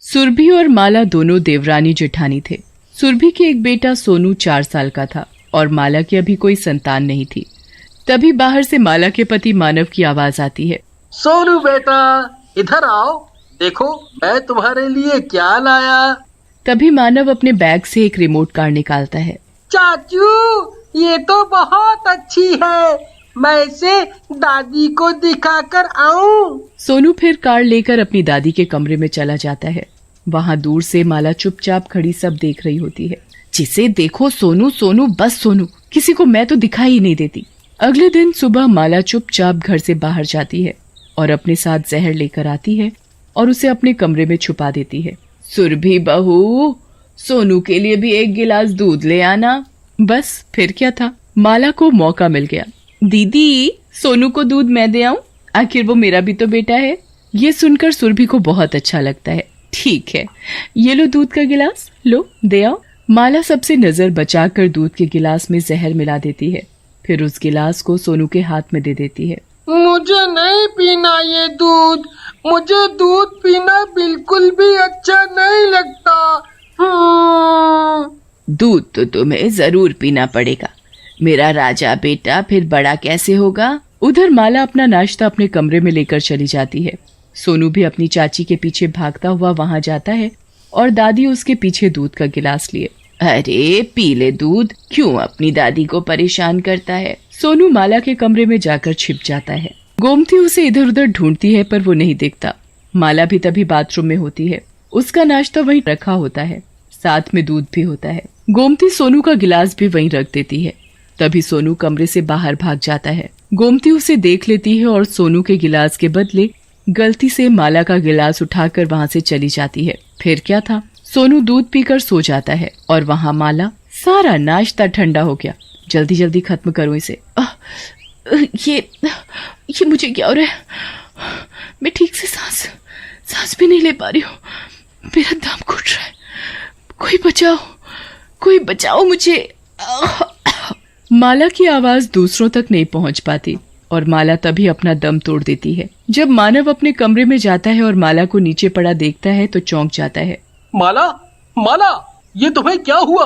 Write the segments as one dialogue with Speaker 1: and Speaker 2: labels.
Speaker 1: सुरभि और माला दोनों देवरानी जेठानी थे। सुरभि के एक बेटा सोनू 4 साल का था और माला की अभी कोई संतान नहीं थी। तभी बाहर से माला के पति मानव की आवाज आती है।
Speaker 2: सोनू बेटा, इधर आओ, देखो मैं तुम्हारे लिए क्या लाया।
Speaker 1: तभी मानव अपने बैग से एक रिमोट कार निकालता है।
Speaker 2: चाचू, ये तो बहुत अच्छी है, मैं इसे दादी को दिखाकर आऊं।
Speaker 1: सोनू फिर कार लेकर अपनी दादी के कमरे में चला जाता है। वहाँ दूर से माला चुपचाप खड़ी सब देख रही होती है। जिसे देखो सोनू सोनू बस सोनू, किसी को मैं तो दिखाई ही नहीं देती। अगले दिन सुबह माला चुपचाप घर से बाहर जाती है और अपने साथ जहर लेकर आती है और उसे अपने कमरे में छुपा देती है। सुरभि बहू, सोनू के लिए भी एक गिलास दूध ले आना। बस फिर क्या था, माला को मौका मिल गया। दीदी, सोनू को दूध मैं दे आऊं, आखिर वो मेरा भी तो बेटा है। ये सुनकर सुरभि को बहुत अच्छा लगता है। ठीक है, ये लो दूध का गिलास, लो दे आओ। माला सबसे नजर बचाकर दूध के गिलास में जहर मिला देती है, फिर उस गिलास को सोनू के हाथ में दे देती है।
Speaker 2: मुझे नहीं पीना ये दूध, मुझे दूध पीना बिल्कुल भी अच्छा नहीं लगता।
Speaker 1: दूध तो तुम्हें जरूर पीना पड़ेगा, मेरा राजा बेटा फिर बड़ा कैसे होगा। उधर माला अपना नाश्ता अपने कमरे में लेकर चली जाती है। सोनू भी अपनी चाची के पीछे भागता हुआ वहां जाता है और दादी उसके पीछे दूध का गिलास लिए। अरे पी ले दूध, क्यों अपनी दादी को परेशान करता है। सोनू माला के कमरे में जाकर छिप जाता है। गोमती उसे इधर उधर ढूंढती है पर वो नहीं दिखता। माला भी तभी बाथरूम में होती है। उसका नाश्ता वहीं रखा होता है, साथ में दूध भी होता है। गोमती सोनू का गिलास भी वहीं रख देती है। तभी सोनू कमरे से बाहर भाग जाता है। गोमती उसे देख लेती है और सोनू के गिलास के बदले गलती से माला का गिलास उठाकर वहां से चली जाती है। फिर क्या था, सोनू दूध पीकर सो जाता है और वहां माला, सारा नाश्ता ठंडा हो गया, जल्दी जल्दी खत्म करो इसे। ये मुझे क्या हो रहा है, मैं ठीक से सांस भी नहीं ले पा रही हूँ, मेरा दम घुट रहा है, कोई बचाओ मुझे। माला की आवाज दूसरों तक नहीं पहुंच पाती और माला तभी अपना दम तोड़ देती है। जब मानव अपने कमरे में जाता है और माला को नीचे पड़ा देखता है तो चौंक जाता है।
Speaker 2: माला, माला, ये तुम्हें क्या हुआ?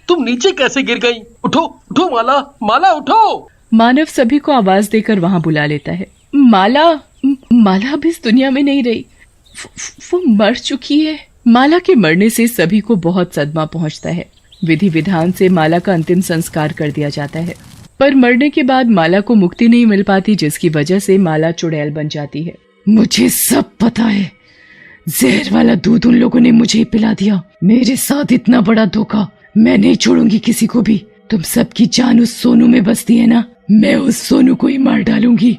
Speaker 2: तुम नीचे कैसे गिर गई? उठो उठो माला, माला उठो।
Speaker 1: मानव सभी को आवाज देकर वहां बुला लेता है। माला अब इस दुनिया में नहीं रही, वो मर चुकी है। माला के मरने से सभी को बहुत सदमा पहुंचता है। विधि विधान से माला का अंतिम संस्कार कर दिया जाता है, पर मरने के बाद माला को मुक्ति नहीं मिल पाती, जिसकी वजह से माला चुड़ैल बन जाती है। मुझे सब पता है, जहर वाला दूध उन लोगों ने मुझे पिला दिया। मेरे साथ इतना बड़ा धोखा, मैं नहीं छोड़ूंगी किसी को भी। तुम सबकी जान उस सोनू में बसती है ना, मैं उस सोनू को ही मार डालूंगी।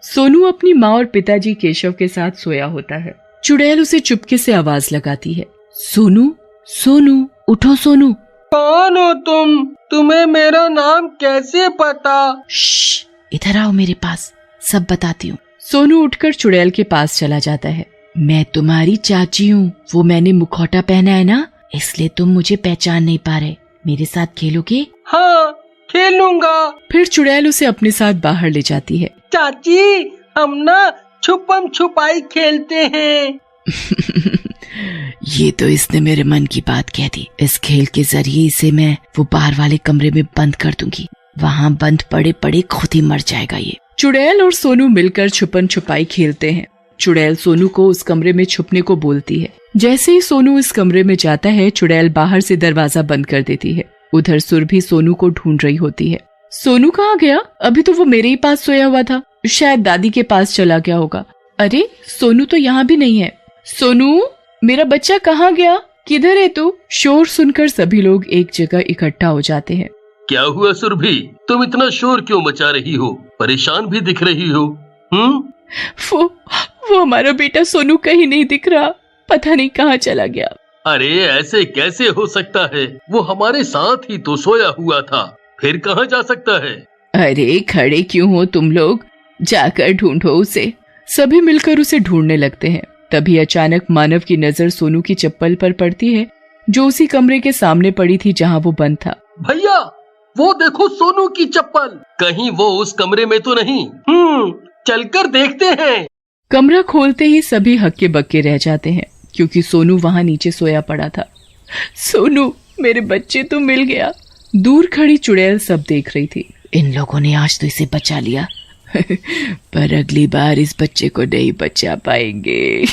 Speaker 1: सोनू अपनी माँ और पिताजी केशव के साथ सोया होता है। चुड़ैल उसे चुपके से आवाज लगाती है। सोनू, सोनू, उठो सोनू।
Speaker 2: कौन हो तुम? तुम्हें मेरा नाम कैसे पता?
Speaker 1: श्श, इधर आओ मेरे पास, सब बताती हूँ। सोनू उठकर चुड़ैल के पास चला जाता है। मैं तुम्हारी चाची हूँ, वो मैंने मुखौटा पहना है ना, इसलिए तुम मुझे पहचान नहीं पा रहे। मेरे साथ खेलोगे?
Speaker 2: हाँ, खेलूंगा।
Speaker 1: फिर चुड़ैल उसे अपने साथ बाहर ले जाती है।
Speaker 2: चाची, हम ना छुपम छुपाई खेलते हैं।
Speaker 1: ये तो इसने मेरे मन की बात कह दी। इस खेल के जरिए इसे मैं वो बाहर वाले कमरे में बंद कर दूंगी, वहाँ बंद पड़े पड़े खुद ही मर जाएगा ये। चुड़ैल और सोनू मिलकर छुपन छुपाई खेलते हैं। चुड़ैल सोनू को उस कमरे में छुपने को बोलती है। जैसे ही सोनू इस कमरे में जाता है, चुड़ैल बाहर से दरवाजा बंद कर देती है। उधर सुरभि सोनू को ढूंढ रही होती है। सोनू कहाँ गया? अभी तो वो मेरे ही पास सोया हुआ था, शायद दादी के पास चला गया होगा। अरे सोनू तो यहाँ भी नहीं है। सोनू, मेरा बच्चा कहाँ गया? किधर है तू? शोर सुनकर सभी लोग एक जगह इकट्ठा हो जाते हैं।
Speaker 2: क्या हुआ सुरभि, तुम इतना शोर क्यों मचा रही हो? परेशान भी दिख रही हो।
Speaker 1: वो हमारा बेटा सोनू कहीं नहीं दिख रहा, पता नहीं कहाँ चला गया।
Speaker 2: अरे ऐसे कैसे हो सकता है, वो हमारे साथ ही तो सोया हुआ था, फिर कहाँ जा सकता है?
Speaker 1: अरे खड़े क्यों हो तुम लोग, जाकर ढूंढो उसे। सभी मिलकर उसे ढूंढने लगते हैं। तभी अचानक मानव की नजर सोनू की चप्पल पर पड़ती है, जो उसी कमरे के सामने पड़ी थी जहाँ वो बंद था।
Speaker 2: भैया, वो देखो सोनू की चप्पल, कहीं वो उस कमरे में तो नहीं? चलकर देखते हैं।
Speaker 1: कमरा खोलते ही सभी हक्के बक्के रह जाते हैं, क्योंकि सोनू वहां नीचे सोया पड़ा था। सोनू, मेरे बच्चे तो मिल गया। दूर खड़ी चुड़ैल सब देख रही थी। इन लोगों ने आज तो इसे बचा लिया पर अगली बार इस बच्चे को नहीं बचा पाएंगे।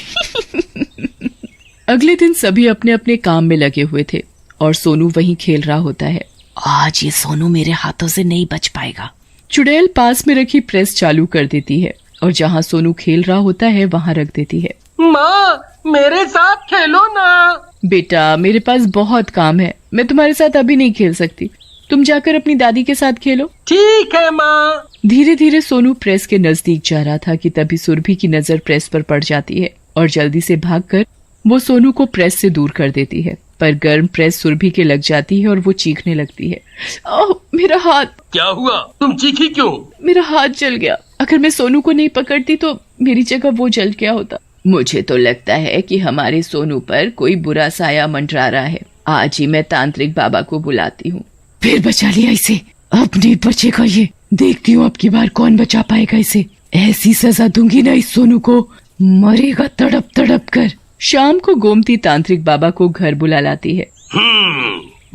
Speaker 1: अगले दिन सभी अपने अपने काम में लगे हुए थे और सोनू वहीं खेल रहा होता है। आज ये सोनू मेरे हाथों से नहीं बच पाएगा। चुड़ैल पास में रखी प्रेस चालू कर देती है और जहाँ सोनू खेल रहा होता है वहाँ रख देती है।
Speaker 2: माँ, मेरे साथ खेलो ना।
Speaker 1: बेटा, मेरे पास बहुत काम है, मैं तुम्हारे साथ अभी नहीं खेल सकती। तुम जाकर अपनी दादी के साथ खेलो।
Speaker 2: ठीक है माँ।
Speaker 1: धीरे धीरे सोनू प्रेस के नजदीक जा रहा था कि तभी सुरभि की नजर प्रेस पर पड़ जाती है और जल्दी से भागकर वो सोनू को प्रेस से दूर कर देती है। पर गर्म प्रेस सुरभि के लग जाती है और वो चीखने लगती है। ओह, मेरा हाथ!
Speaker 2: क्या हुआ? तुम चीखी क्यों?
Speaker 1: मेरा हाथ जल गया। अगर मैं सोनू को नहीं पकड़ती तो मेरी जगह वो जल गया होता। मुझे तो लगता है कि हमारे सोनू पर कोई बुरा साया मंडरा रहा है। आज ही मैं तांत्रिक बाबा को बुलाती हूँ। फिर बचा लिया इसे, अब नहीं बचेगा ये। देखती हूँ अब की बार कौन बचा पाएगा इसे। ऐसी सजा दूंगी ना इस सोनू को, मरेगा तड़प तड़प कर। शाम को गोमती तांत्रिक बाबा को घर बुला लाती है।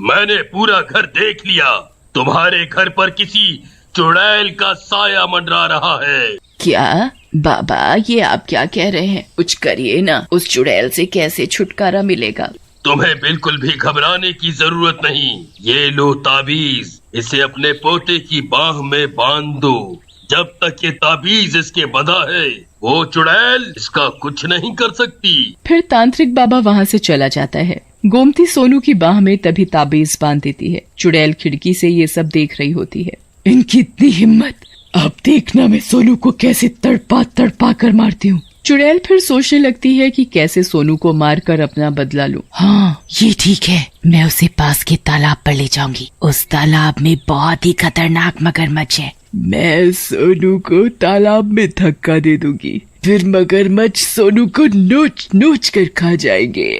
Speaker 2: मैंने पूरा घर देख लिया। तुम्हारे घर पर किसी चुड़ैल का साया मंडरा रहा है।
Speaker 1: क्या बाबा, ये आप क्या कह रहे हैं? कुछ करिए ना, उस चुड़ैल से कैसे छुटकारा मिलेगा?
Speaker 2: तुम्हें बिल्कुल भी घबराने की जरूरत नहीं। ये लो ताबीज, इसे अपने पोते की बाह में बांध दो। जब तक ये ताबीज इसके बंधा है, वो चुड़ैल इसका कुछ नहीं कर सकती।
Speaker 1: फिर तांत्रिक बाबा वहाँ से चला जाता है। गोमती सोनू की बाह में तभी ताबीज बांध देती है। चुड़ैल खिड़की से ये सब देख रही होती है। इनकी इतनी हिम्मत! अब देखना मैं सोनू को कैसे तड़पा तड़पा कर मारती हूँ। चुड़ैल फिर सोचने लगती है कि कैसे सोनू को मारकर अपना बदला लूं। हाँ, ये ठीक है, मैं उसे पास के तालाब पर ले जाऊंगी। उस तालाब में बहुत ही खतरनाक मगरमच्छ है। मैं सोनू को तालाब में धक्का दे दूंगी, फिर मगरमच्छ सोनू को नोच नोच कर खा जाएंगे।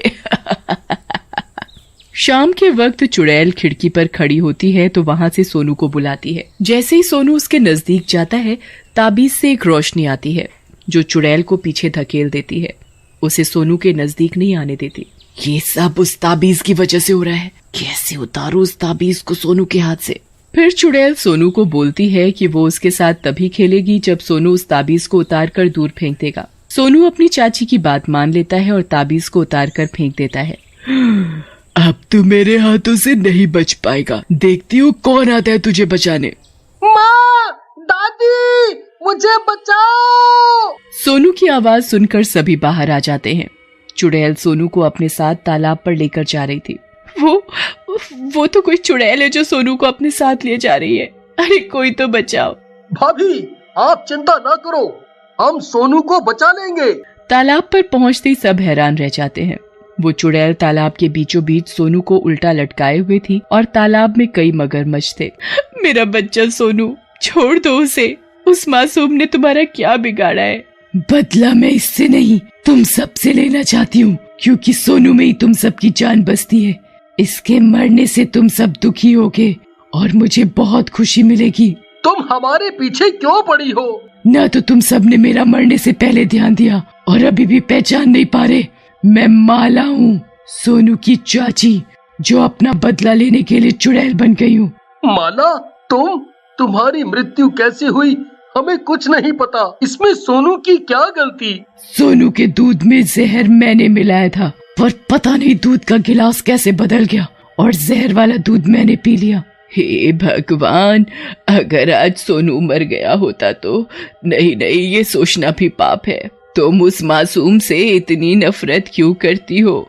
Speaker 1: शाम के वक्त चुड़ैल खिड़की पर खड़ी होती है तो वहाँ से सोनू को बुलाती है। जैसे ही सोनू उसके नजदीक जाता है, ताबीज से एक रोशनी आती है जो चुड़ैल को पीछे धकेल देती है। उसे सोनू के नजदीक नहीं आने देती। ये सब उस ताबीज की वजह से हो रहा है। कैसे उतारूं उस ताबीज को सोनू के हाथ से? फिर चुड़ैल सोनू को बोलती है कि वो उसके साथ तभी खेलेगी जब सोनू उस ताबीज को उतार कर दूर फेंक देगा। सोनू अपनी चाची की बात मान लेता है और ताबीज को उतार कर फेंक देता है। अब तू मेरे हाथों से नहीं बच पाएगा। देखती हूँ कौन आता है तुझे बचाने।
Speaker 2: माँ, दादी, मुझे बचाओ।
Speaker 1: सोनू की आवाज सुनकर सभी बाहर आ जाते हैं। चुड़ैल सोनू को अपने साथ तालाब पर लेकर जा रही थी। वो तो कोई चुड़ैल है जो सोनू को अपने साथ ले जा रही है। अरे कोई तो बचाओ।
Speaker 2: भाभी, आप चिंता ना करो, हम सोनू को बचा लेंगे।
Speaker 1: तालाब पर पहुंचते ही सब हैरान रह जाते हैं। वो चुड़ैल तालाब के बीचों बीच सोनू को उल्टा लटकाए हुए थी और तालाब में कई मगरमच्छ थे। मेरा बच्चा सोनू, छोड़ दो उसे। उस मासूम ने तुम्हारा क्या बिगाड़ा है? बदला मैं इससे नहीं, तुम सबसे लेना चाहती हूँ, क्योंकि सोनू में ही तुम सबकी जान बसती है। इसके मरने से तुम सब दुखी होगे और मुझे बहुत खुशी मिलेगी।
Speaker 2: तुम हमारे पीछे क्यों पड़ी हो?
Speaker 1: ना तो तुम सब ने मेरा मरने से पहले ध्यान दिया और अभी भी पहचान नहीं पा रहे। मैं माला हूँ, सोनू की चाची, जो अपना बदला लेने के लिए चुड़ैल बन गई हूँ।
Speaker 2: माला, तुम्हारी मृत्यु कैसे हुई? हमें कुछ नहीं पता। इसमें सोनू की क्या गलती?
Speaker 1: सोनू के दूध में जहर मैंने मिलाया था, पर पता नहीं दूध का गिलास कैसे बदल गया और जहर वाला दूध मैंने पी लिया। हे भगवान, अगर आज सोनू मर गया होता तो। नहीं, ये सोचना भी पाप है। तुम उस मासूम से इतनी नफरत क्यों करती हो?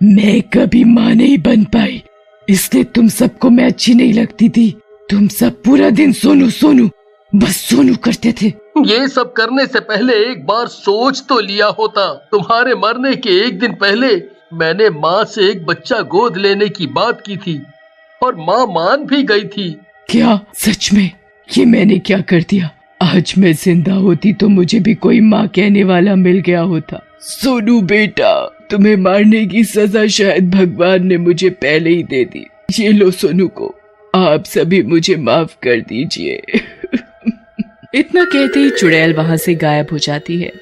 Speaker 1: मैं कभी माँ नहीं बन पाई, इसलिए तुम सबको मैं अच्छी नहीं लगती थी। तुम सब पूरा दिन सोनू सोनू, बस सोनू करते थे।
Speaker 2: ये सब करने से पहले एक बार सोच तो लिया होता। तुम्हारे मरने के एक दिन पहले मैंने माँ से एक बच्चा गोद लेने की बात की थी और माँ मान भी गई थी।
Speaker 1: क्या सच में? ये मैंने क्या कर दिया? आज मैं जिंदा होती तो मुझे भी कोई माँ कहने वाला मिल गया होता। सोनू बेटा, तुम्हें मारने की सजा शायद भगवान ने मुझे पहले ही दे दी। ये लो सोनू को, आप सभी मुझे माफ कर दीजिए। इतना कहते ही चुड़ैल वहाँ से गायब हो जाती है।